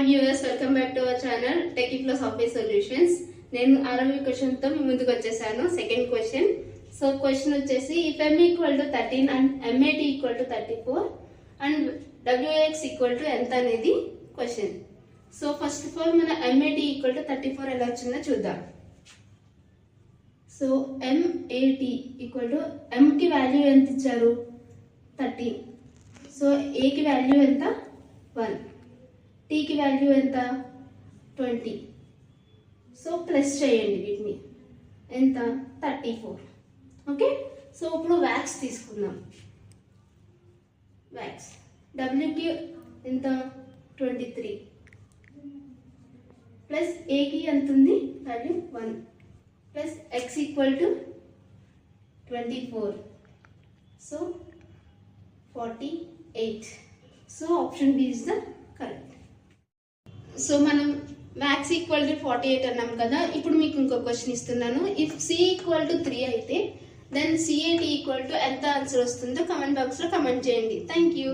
Hi viewers, welcome back to our channel Techie Plus Office Solutions. నేను 60 క్వశ్చన్తో మీ ముందుకు వచ్చేసాను. Second question. సో క్వశ్చన్ వచ్చేసి if m equal to 13 and MAT equal to 34 and WX equal to ఎంత అనేది question. So first of all మన MAT equal to 34 ఎలా వచ్చిందో చూద్దాం. సో MAT ఈక్వల్ టు Mకి వాల్యూ ఎంత ఇచ్చారు? 13. సో Aకి వాల్యూ ఎంత? 1. టీకి వాల్యూ ఎంత? 20. సో ప్లస్ చేయండి వీటిని. ఎంత? 34. ఓకే. సో ఇప్పుడు వ్యాక్స్ తీసుకుందాం. వ్యాక్స్ డబ్ల్యూకి ఎంత? 23 ప్లస్ ఏకి ఎంత ఉంది value? 1 plus X equal to 24. So 48. So option B is the correct. So మనం మ్యాక్స్ ఈక్వల్ టు 48 అన్నాం కదా. ఇప్పుడు మీకు ఇంకో క్వశ్చన్ ఇస్తున్నాను. ఇఫ్ సి ఈక్వల్ టు 3 అయితే దెన్ CAT ఈక్వల్ టు ఎంత ఆన్సర్ వస్తుందో కమెంట్ బాక్స్లో కమెంట్ చేయండి. Thank you.